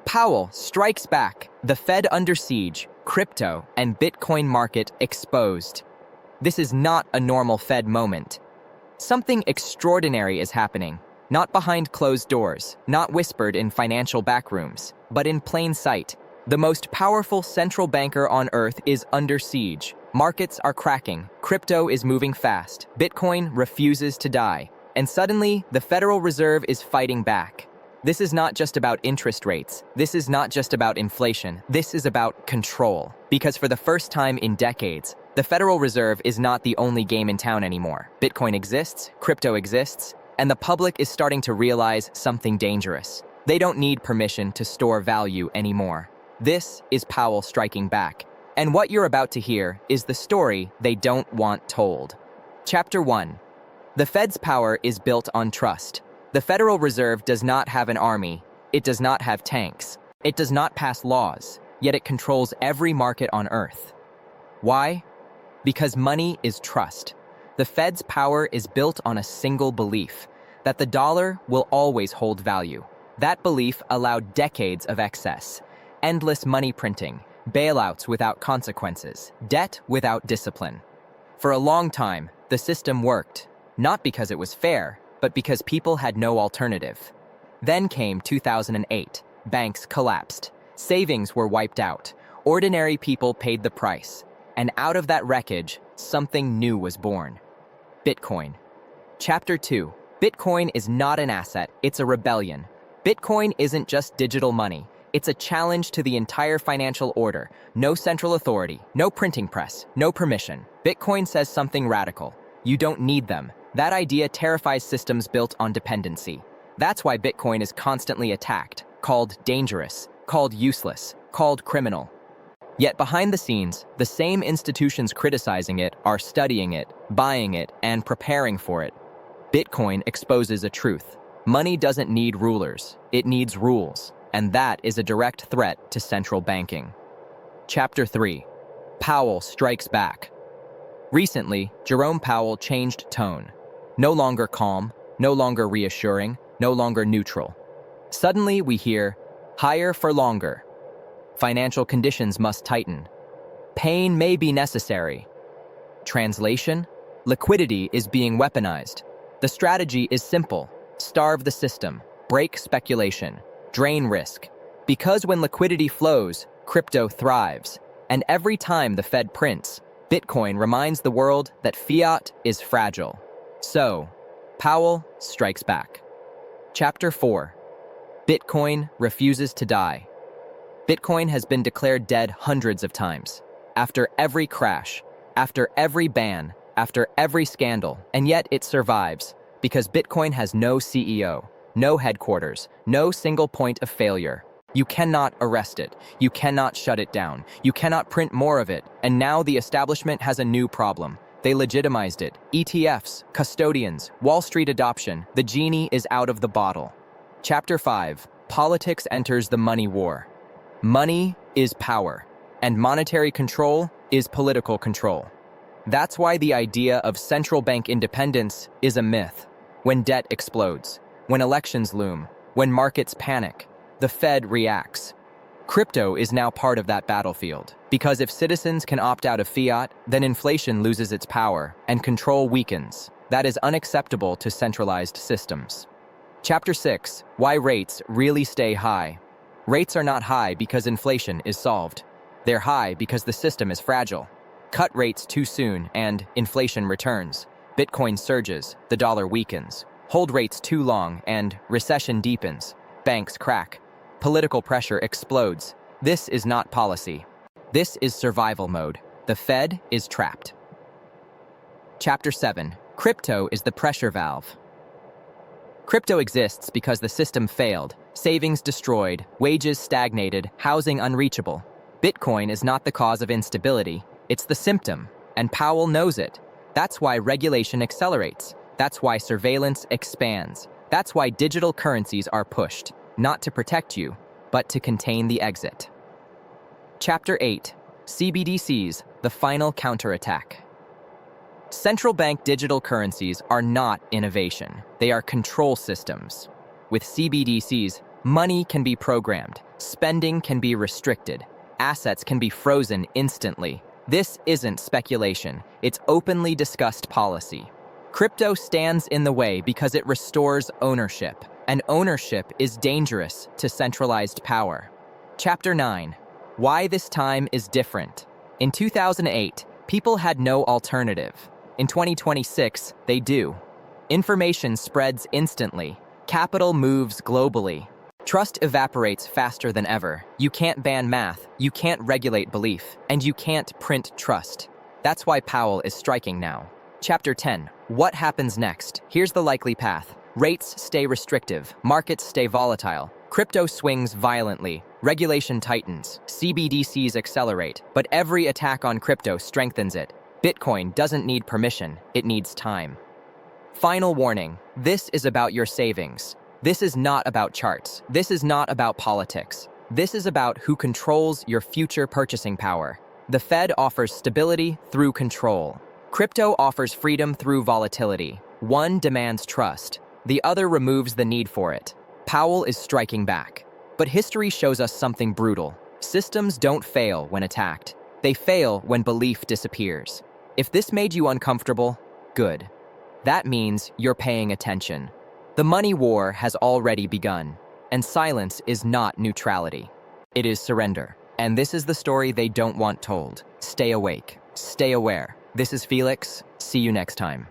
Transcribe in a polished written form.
Powell strikes back, the Fed under siege, crypto and Bitcoin market exposed. This is not a normal Fed moment. Something extraordinary is happening, not behind closed doors, not whispered in financial backrooms, but in plain sight. The most powerful central banker on earth is under siege. Markets are cracking, crypto is moving fast, Bitcoin refuses to die, and suddenly the Federal Reserve is fighting back. This is not just about interest rates. This is not just about inflation. This is about control. Because for the first time in decades, the Federal Reserve is not the only game in town anymore. Bitcoin exists, crypto exists, and the public is starting to realize something dangerous. They don't need permission to store value anymore. This is Powell striking back. And what you're about to hear is the story they don't want told. Chapter 1. The Fed's power is built on trust. The Federal Reserve does not have an army. It does not have tanks. It does not pass laws, yet it controls every market on Earth. Why? Because money is trust. The Fed's power is built on a single belief, that the dollar will always hold value. That belief allowed decades of excess, endless money printing, bailouts without consequences, debt without discipline. For a long time, the system worked, not because it was fair, but because people had no alternative. Then came 2008. Banks collapsed. Savings were wiped out. Ordinary people paid the price. And out of that wreckage, something new was born. Bitcoin. Chapter 2. Bitcoin is not an asset, it's a rebellion. Bitcoin isn't just digital money. It's a challenge to the entire financial order. No central authority, no printing press, no permission. Bitcoin says something radical. You don't need them. That idea terrifies systems built on dependency. That's why Bitcoin is constantly attacked, called dangerous, called useless, called criminal. Yet behind the scenes, the same institutions criticizing it are studying it, buying it, and preparing for it. Bitcoin exposes a truth. Money doesn't need rulers, it needs rules, and that is a direct threat to central banking. Chapter 3. Powell strikes back. Recently, Jerome Powell changed tone. No longer calm, no longer reassuring, no longer neutral. Suddenly we hear, higher for longer. Financial conditions must tighten. Pain may be necessary. Translation: liquidity is being weaponized. The strategy is simple: starve the system, break speculation, drain risk. Because when liquidity flows, crypto thrives. And every time the Fed prints, Bitcoin reminds the world that fiat is fragile. So, Powell strikes back. Chapter 4. Bitcoin refuses to die. Bitcoin has been declared dead hundreds of times. After every crash, after every ban, after every scandal, and yet it survives because Bitcoin has no CEO, no headquarters, no single point of failure. You cannot arrest it. You cannot shut it down. You cannot print more of it. And now the establishment has a new problem. They legitimized it. ETFs, custodians, Wall Street adoption. The genie is out of the bottle. Chapter 5. Politics enters the money war. Money is power, and monetary control is political control. That's why the idea of central bank independence is a myth. When debt explodes, when elections loom, when markets panic, the Fed reacts. Crypto is now part of that battlefield, because if citizens can opt out of fiat, then inflation loses its power and control weakens. That is unacceptable to centralized systems. Chapter 6. Why rates really stay high. Rates are not high because inflation is solved. They're high because the system is fragile. Cut rates too soon and inflation returns. Bitcoin surges, the dollar weakens. Hold rates too long and recession deepens. Banks crack. Political pressure explodes. This is not policy. This is survival mode. The Fed is trapped. Chapter 7. Crypto is the pressure valve. Crypto exists because the system failed, savings destroyed, wages stagnated, housing unreachable. Bitcoin is not the cause of instability, it's the symptom, and Powell knows it. That's why regulation accelerates. That's why surveillance expands. That's why digital currencies are pushed, not to protect you, but to contain the exit. Chapter 8. CBDCs, the final counterattack. Central bank digital currencies are not innovation. They are control systems. With CBDCs, Money can be programmed, spending can be restricted, assets can be frozen instantly. This isn't speculation, it's openly discussed policy. Crypto stands in the way because it restores ownership, and ownership is dangerous to centralized power. Chapter 9. Why this time is different. In 2008, people had no alternative. In 2026, they do. Information spreads instantly. Capital moves globally. Trust evaporates faster than ever. You can't ban math, you can't regulate belief, and you can't print trust. That's why Powell is striking now. Chapter 10. What happens next? Here's the likely path. Rates stay restrictive, markets stay volatile, crypto swings violently, regulation tightens, CBDCs accelerate, but every attack on crypto strengthens it. Bitcoin doesn't need permission, it needs time. Final warning, this is about your savings. This is not about charts. This is not about politics. This is about who controls your future purchasing power. The Fed offers stability through control. Crypto offers freedom through volatility. One demands trust. The other removes the need for it. Powell is striking back. But history shows us something brutal. Systems don't fail when attacked. They fail when belief disappears. If this made you uncomfortable, good. That means you're paying attention. The money war has already begun, and silence is not neutrality. It is surrender. And this is the story they don't want told. Stay awake. Stay aware. This is Felix. See you next time.